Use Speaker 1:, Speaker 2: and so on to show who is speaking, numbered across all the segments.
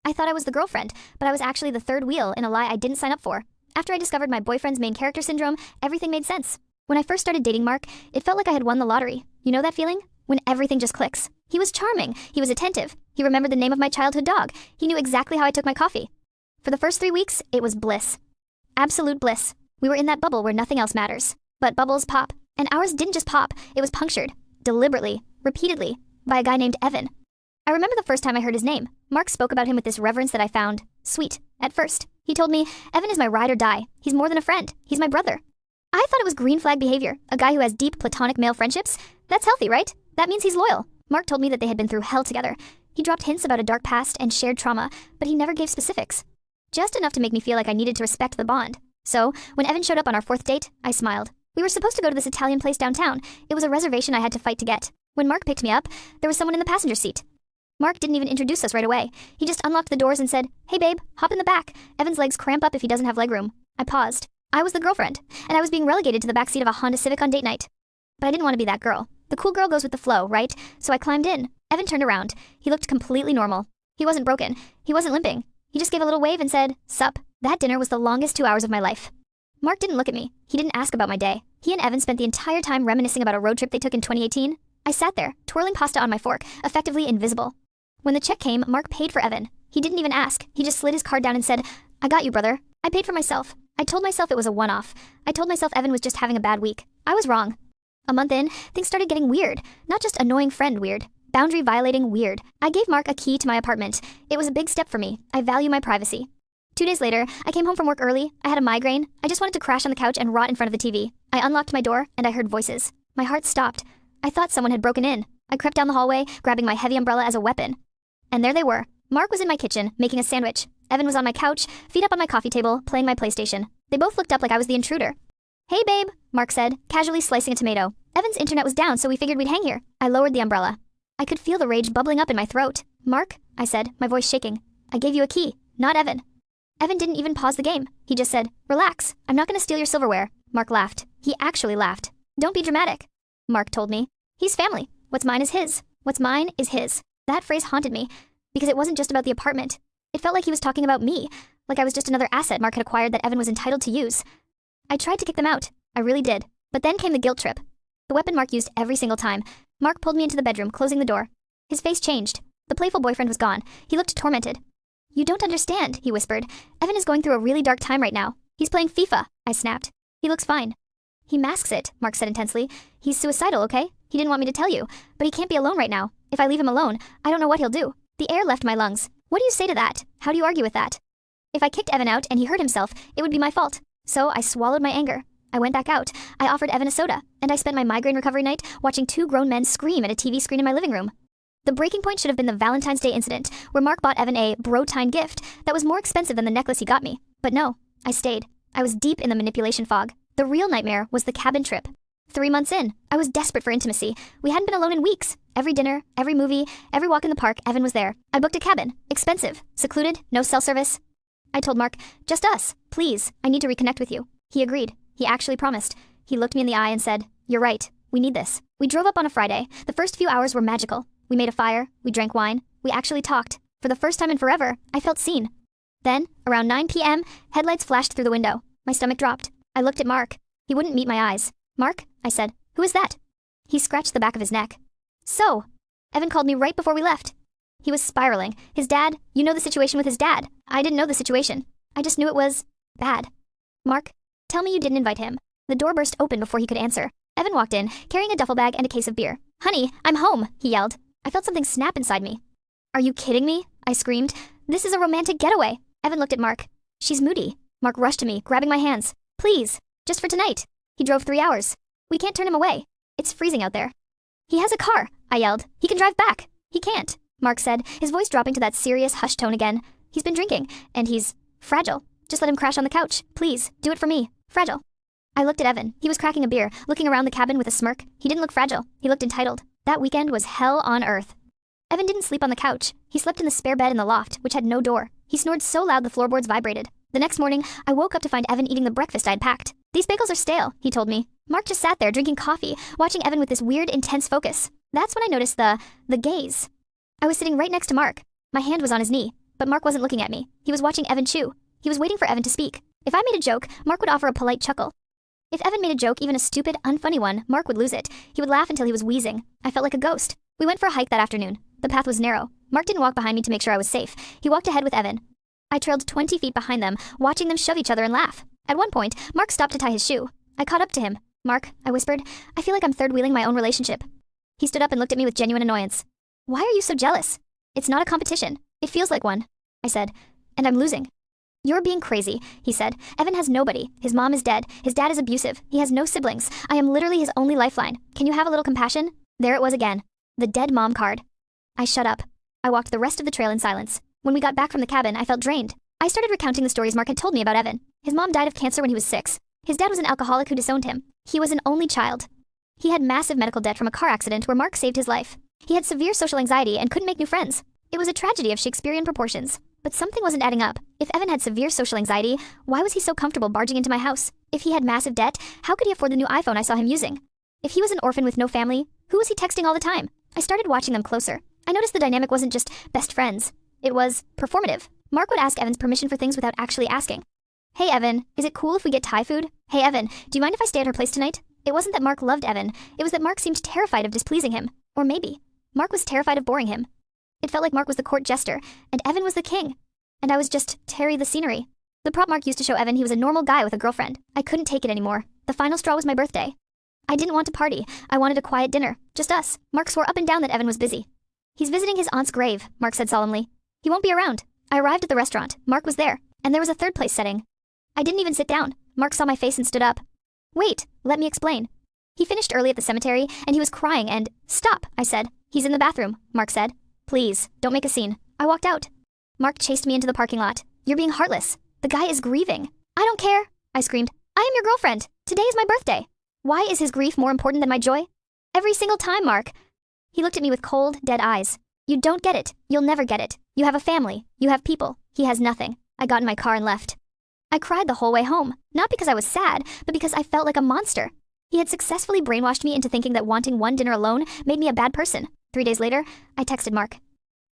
Speaker 1: I thought I was the girlfriend, but I was actually the third wheel in a lie I didn't sign up for. After I discovered my boyfriend's main character syndrome, everything made sense. When I first started dating Mark, it felt like I had won the lottery. You know that feeling? When everything just clicks. He was charming. He was attentive. He remembered the name of my childhood dog. He knew exactly how I took my coffee. For the first 3 weeks, it was bliss. Absolute bliss. We were in that bubble where nothing else matters. But bubbles pop. And ours didn't just pop, it was punctured. Deliberately, repeatedly, by a guy named Evan. I remember the first time I heard his name. Mark spoke about him with this reverence that I found sweet at first. He told me, Evan is my ride or die. He's more than a friend. He's my brother. I thought it was green flag behavior. A guy who has deep platonic male friendships? That's healthy, right? That means he's loyal. Mark told me that they had been through hell together. He dropped hints about a dark past and shared trauma, but he never gave specifics. Just enough to make me feel like I needed to respect the bond. So, when Evan showed up on our 4th date, I smiled. We were supposed to go to this Italian place downtown. It was a reservation I had to fight to get. When Mark picked me up, there was someone in the passenger seat. Mark didn't even introduce us right away. He just unlocked the doors and said, "Hey babe, hop in the back. Evan's legs cramp up if he doesn't have legroom." I paused. I was the girlfriend, and I was being relegated to the backseat of a Honda Civic on date night. But I didn't want to be that girl. The cool girl goes with the flow, right? So I climbed in. Evan turned around. He looked completely normal. He wasn't broken. He wasn't limping. He just gave a little wave and said, "Sup." That dinner was the longest 2 hours of my life. Mark didn't look at me. He didn't ask about my day. He and Evan spent the entire time reminiscing about a road trip they took in 2018. I sat there, twirling pasta on my fork, effectively invisible. When the check came, Mark paid for Evan. He didn't even ask. He just slid his card down and said, "I got you, brother." I paid for myself. I told myself it was a one-off. I told myself Evan was just having a bad week. I was wrong. A month in, things started getting weird. Not just annoying friend weird. Boundary violating weird. I gave Mark a key to my apartment. It was a big step for me. I value my privacy. 2 days later, I came home from work early. I had a migraine. I just wanted to crash on the couch and rot in front of the TV. I unlocked my door, and I heard voices. My heart stopped. I thought someone had broken in. I crept down the hallway, grabbing my heavy umbrella as a weapon. And there they were. Mark was in my kitchen, making a sandwich. Evan was on my couch, feet up on my coffee table, playing my PlayStation. They both looked up like I was the intruder. "Hey babe," Mark said, casually slicing a tomato. Evan's internet was down, so we figured we'd hang here. I lowered the umbrella. I could feel the rage bubbling up in my throat. "Mark," I said, my voice shaking. "I gave you a key, not Evan." Evan didn't even pause the game. He just said, "Relax, I'm not gonna steal your silverware." Mark laughed. He actually laughed. "Don't be dramatic," Mark told me. "He's family. What's mine is his. What's mine is his." That phrase haunted me, because it wasn't just about the apartment. It felt like he was talking about me, like I was just another asset Mark had acquired that Evan was entitled to use. I tried to kick them out. I really did. But then came the guilt trip. The weapon Mark used every single time. Mark pulled me into the bedroom, closing the door. His face changed. The playful boyfriend was gone. He looked tormented. "You don't understand," he whispered. "Evan is going through a really dark time right now. He's playing FIFA," I snapped. "He looks fine." "He masks it," Mark said intensely. "He's suicidal, okay? He didn't want me to tell you, but he can't be alone right now. If I leave him alone, I don't know what he'll do." The air left my lungs. What do you say to that? How do you argue with that? If I kicked Evan out and he hurt himself, it would be my fault. So I swallowed my anger. I went back out. I offered Evan a soda, and I spent my migraine recovery night watching 2 grown men scream at a TV screen in my living room. The breaking point should have been the Valentine's Day incident, where Mark bought Evan a bro-time gift that was more expensive than the necklace he got me. But no, I stayed. I was deep in the manipulation fog. The real nightmare was the cabin trip. 3 months in, I was desperate for intimacy. We hadn't been alone in weeks. Every dinner, every movie, every walk in the park, Evan was there. I booked a cabin. Expensive. Secluded. No cell service. I told Mark, "Just us. Please. I need to reconnect with you." He agreed. He actually promised. He looked me in the eye and said, "You're right. We need this." We drove up on a Friday. The first few hours were magical. We made a fire. We drank wine. We actually talked. For the first time in forever, I felt seen. Then, around 9 p.m., headlights flashed through the window. My stomach dropped. I looked at Mark. He wouldn't meet my eyes. "Mark," I said, "who is that?" He scratched the back of his neck. "So, Evan called me right before we left." He was spiraling. His dad, you know the situation with his dad. I didn't know the situation. I just knew it was bad. "Mark, tell me you didn't invite him." The door burst open before he could answer. Evan walked in, carrying a duffel bag and a case of beer. "Honey, I'm home," he yelled. I felt something snap inside me. "Are you kidding me?" I screamed. "This is a romantic getaway." Evan looked at Mark. "She's moody." Mark rushed to me, grabbing my hands. "Please, just for tonight." He drove 3 hours. "We can't turn him away. It's freezing out there." "He has a car," I yelled. "He can drive back." "He can't," Mark said, his voice dropping to that serious hushed tone again. "He's been drinking, and he's fragile. Just let him crash on the couch. Please, do it for me. Fragile." I looked at Evan. He was cracking a beer, looking around the cabin with a smirk. He didn't look fragile. He looked entitled. That weekend was hell on earth. Evan didn't sleep on the couch. He slept in the spare bed in the loft, which had no door. He snored so loud the floorboards vibrated. The next morning, I woke up to find Evan eating the breakfast I'd packed. "These bagels are stale," he told me. Mark just sat there drinking coffee, watching Evan with this weird, intense focus. That's when I noticed the gaze. I was sitting right next to Mark. My hand was on his knee. But Mark wasn't looking at me. He was watching Evan chew. He was waiting for Evan to speak. If I made a joke, Mark would offer a polite chuckle. If Evan made a joke, even a stupid, unfunny one, Mark would lose it. He would laugh until he was wheezing. I felt like a ghost. We went for a hike that afternoon. The path was narrow. Mark didn't walk behind me to make sure I was safe. He walked ahead with Evan. I trailed 20 feet behind them, watching them shove each other and laugh. At one point, Mark stopped to tie his shoe. I caught up to him. "Mark," I whispered, "I feel like I'm third-wheeling my own relationship." He stood up and looked at me with genuine annoyance. "Why are you so jealous?" "It's not a competition. It feels like one," I said, "and I'm losing." "You're being crazy," he said. "Evan has nobody. His mom is dead. His dad is abusive. He has no siblings. I am literally his only lifeline. Can you have a little compassion?" There it was again. The dead mom card. I shut up. I walked the rest of the trail in silence. When we got back from the cabin, I felt drained. I started recounting the stories Mark had told me about Evan. His mom died of cancer when he was 6. His dad was an alcoholic who disowned him. He was an only child. He had massive medical debt from a car accident where Mark saved his life. He had severe social anxiety and couldn't make new friends. It was a tragedy of Shakespearean proportions. But something wasn't adding up. If Evan had severe social anxiety, why was he so comfortable barging into my house? If he had massive debt, how could he afford the new iPhone I saw him using? If he was an orphan with no family, who was he texting all the time? I started watching them closer. I noticed the dynamic wasn't just best friends. It was performative. Mark would ask Evan's permission for things without actually asking. "Hey Evan, is it cool if we get Thai food? Hey Evan, do you mind if I stay at her place tonight?" It wasn't that Mark loved Evan. It was that Mark seemed terrified of displeasing him. Or maybe Mark was terrified of boring him. It felt like Mark was the court jester, and Evan was the king. And I was just Terry the scenery. The prop Mark used to show Evan he was a normal guy with a girlfriend. I couldn't take it anymore. The final straw was my birthday. I didn't want to party. I wanted a quiet dinner. Just us. Mark swore up and down that Evan was busy. "He's visiting his aunt's grave," Mark said solemnly. "He won't be around." I arrived at the restaurant. Mark was there. And there was a third place setting. I didn't even sit down. Mark saw my face and stood up. "Wait, let me explain." He finished early at the cemetery, and he was crying and— "Stop," I said. "He's in the bathroom," Mark said. "Please, don't make a scene." I walked out. Mark chased me into the parking lot. "You're being heartless. The guy is grieving." "I don't care," I screamed. "I am your girlfriend. Today is my birthday. Why is his grief more important than my joy?" "Every single time, Mark." He looked at me with cold, dead eyes. "You don't get it. You'll never get it. You have a family. You have people. He has nothing." I got in my car and left. I cried the whole way home, not because I was sad, but because I felt like a monster. He had successfully brainwashed me into thinking that wanting one dinner alone made me a bad person. 3 days later, I texted Mark.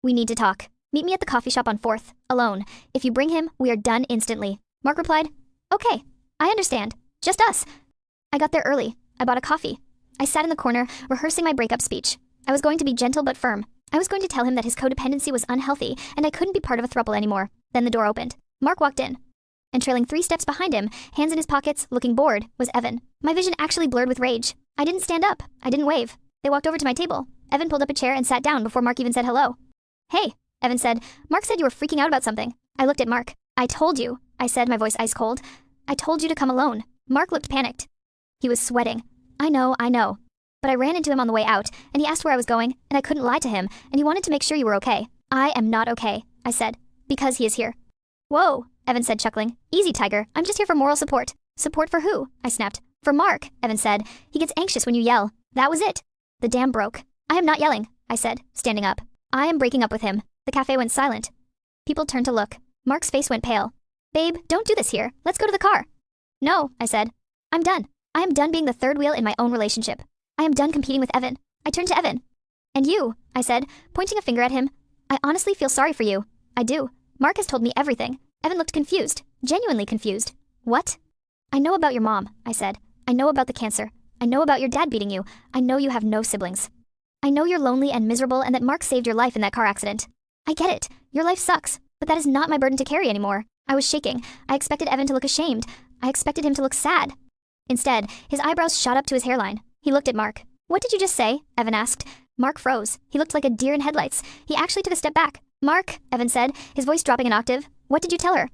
Speaker 1: "We need to talk. Meet me at the coffee shop on 4th, alone. If you bring him, we are done instantly." Mark replied, "Okay, I understand. Just us." I got there early. I bought a coffee. I sat in the corner, rehearsing my breakup speech. I was going to be gentle but firm. I was going to tell him that his codependency was unhealthy and I couldn't be part of a throuple anymore. Then the door opened. Mark walked in. And trailing 3 steps behind him, hands in his pockets, looking bored, was Evan. My vision actually blurred with rage. I didn't stand up. I didn't wave. They walked over to my table. Evan pulled up a chair and sat down before Mark even said hello. "Hey," Evan said. "Mark said you were freaking out about something." I looked at Mark. "I told you," I said, my voice ice cold. "I told you to come alone." Mark looked panicked. He was sweating. I know. But I ran into him on the way out, and he asked where I was going, and I couldn't lie to him, and he wanted to make sure you were okay. "I am not okay," I said, "because he is here." "Whoa," Evan said, chuckling. "Easy, Tiger. I'm just here for moral support." "Support for who?" I snapped. "For Mark," Evan said. "He gets anxious when you yell." That was it. The dam broke. "I am not yelling," I said, standing up. "I am breaking up with him." The cafe went silent. People turned to look. Mark's face went pale. "Babe, don't do this here. Let's go to the car." "No," I said. "I'm done. I am done being the third wheel in my own relationship. I am done competing with Evan." I turned to Evan. "And you," I said, pointing a finger at him. "I honestly feel sorry for you." "I do. Mark has told me everything." Evan looked confused, genuinely confused. "What?" "I know about your mom," I said. "I know about the cancer. I know about your dad beating you. I know you have no siblings. I know you're lonely and miserable and that Mark saved your life in that car accident. I get it. Your life sucks, but that is not my burden to carry anymore." I was shaking. I expected Evan to look ashamed. I expected him to look sad. Instead, his eyebrows shot up to his hairline. He looked at Mark. "What did you just say?" Evan asked. Mark froze. He looked like a deer in headlights. He actually took a step back. "Mark," Evan said, his voice dropping an octave. "What did you tell her?"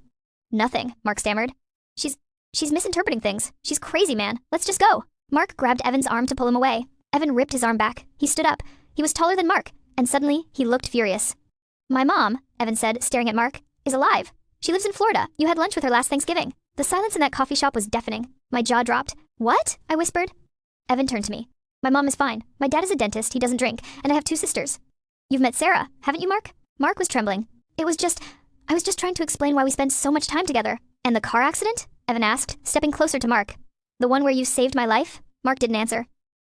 Speaker 1: "Nothing," Mark stammered. She's misinterpreting things. She's crazy, man. Let's just go." Mark grabbed Evan's arm to pull him away. Evan ripped his arm back. He stood up. He was taller than Mark, and suddenly he looked furious. "My mom," Evan said, staring at Mark, "is alive. She lives in Florida. You had lunch with her last Thanksgiving." The silence in that coffee shop was deafening. My jaw dropped. "What?" I whispered. Evan turned to me. "My mom is fine. My dad is a dentist, he doesn't drink, and I have 2 sisters. You've met Sarah, haven't you, Mark?" Mark was trembling. I was just trying to explain why we spent so much time together." "And the car accident?" Evan asked, stepping closer to Mark. "The one where you saved my life?" Mark didn't answer.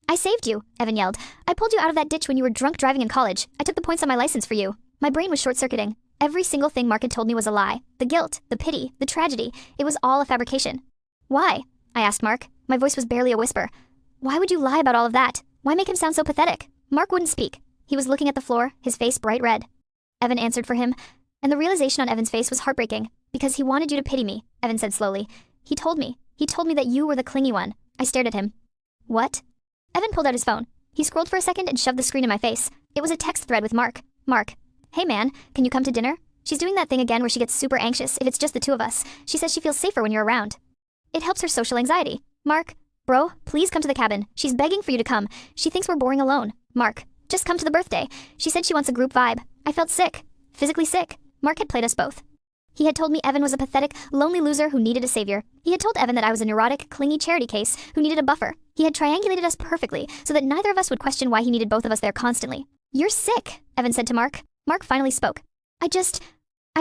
Speaker 1: "I saved you," Evan yelled. "I pulled you out of that ditch when you were drunk driving in college. I took the points on my license for you." My brain was short-circuiting. Every single thing Mark had told me was a lie. The guilt, the pity, the tragedy, it was all a fabrication. Why? I asked Mark. My voice was barely a whisper. Why would you lie about all of that? Why make him sound so pathetic? Mark wouldn't speak. He was looking at the floor, his face bright red. Evan answered for him, and the realization on Evan's face was heartbreaking. Because he wanted you to pity me, Evan said slowly. He told me that you were the clingy one. I stared at him. What? Evan pulled out his phone. He scrolled for a second and shoved the screen in my face. It was a text thread with Mark. Mark. Hey man, can you come to dinner? She's doing that thing again where she gets super anxious if it's just the two of us. She says she feels safer when you're around. It helps her social anxiety. Mark. Bro, please come to the cabin. She's begging for you to come. She thinks we're boring alone. Mark. Just come to the birthday. She said she wants a group vibe. I felt sick. Physically sick. Mark had played us both. He had told me Evan was a pathetic, lonely loser who needed a savior. He had told Evan that I was a neurotic, clingy charity case who needed a buffer. He had triangulated us perfectly so that neither of us would question why he needed both of us there constantly. You're sick, Evan said to Mark. Mark finally spoke. I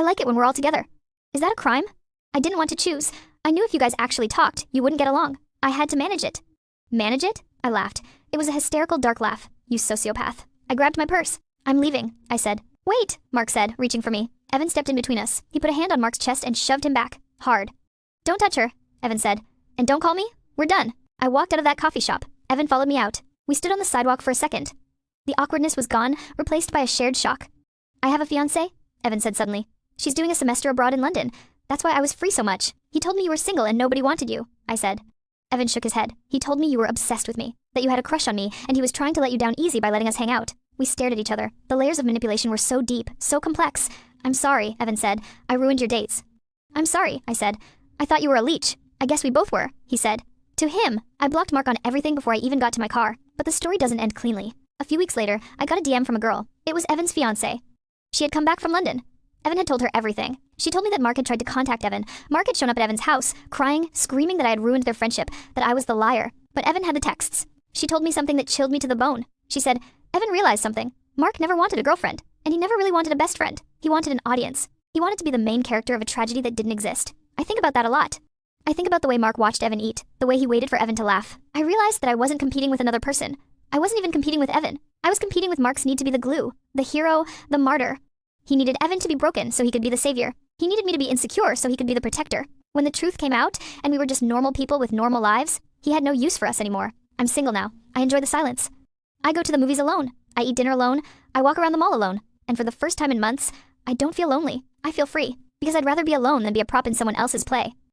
Speaker 1: like it when we're all together. Is that a crime? I didn't want to choose. I knew if you guys actually talked, you wouldn't get along. I had to manage it. Manage it? I laughed. It was a hysterical dark laugh. You sociopath. I grabbed my purse. I'm leaving, I said. Wait, Mark said, reaching for me. Evan stepped in between us. He put a hand on Mark's chest and shoved him back. Hard. Don't touch her, Evan said. And don't call me? We're done. I walked out of that coffee shop. Evan followed me out. We stood on the sidewalk for a second. The awkwardness was gone, replaced by a shared shock. I have a fiancé, Evan said suddenly. She's doing a semester abroad in London. That's why I was free so much. He told me you were single and nobody wanted you, I said. Evan shook his head. He told me you were obsessed with me, that you had a crush on me, and he was trying to let you down easy by letting us hang out. We stared at each other. The layers of manipulation were so deep, so complex. I'm sorry, Evan said. I ruined your dates. I'm sorry, I said. I thought you were a leech. I guess we both were, he said. To him, I blocked Mark on everything before I even got to my car. But the story doesn't end cleanly. A few weeks later, I got a DM from a girl. It was Evan's fiancé. She had come back from London. Evan had told her everything. She told me that Mark had tried to contact Evan. Mark had shown up at Evan's house, crying, screaming that I had ruined their friendship, that I was the liar. But Evan had the texts. She told me something that chilled me to the bone. She said, Evan realized something. Mark never wanted a girlfriend, and he never really wanted a best friend. He wanted an audience. He wanted to be the main character of a tragedy that didn't exist. I think about that a lot. I think about the way Mark watched Evan eat, the way he waited for Evan to laugh. I realized that I wasn't competing with another person. I wasn't even competing with Evan. I was competing with Mark's need to be the glue, the hero, the martyr. He needed Evan to be broken so he could be the savior. He needed me to be insecure so he could be the protector. When the truth came out, and we were just normal people with normal lives, he had no use for us anymore. I'm single now. I enjoy the silence. I go to the movies alone. I eat dinner alone. I walk around the mall alone. And for the first time in months, I don't feel lonely. I feel free. Because I'd rather be alone than be a prop in someone else's play.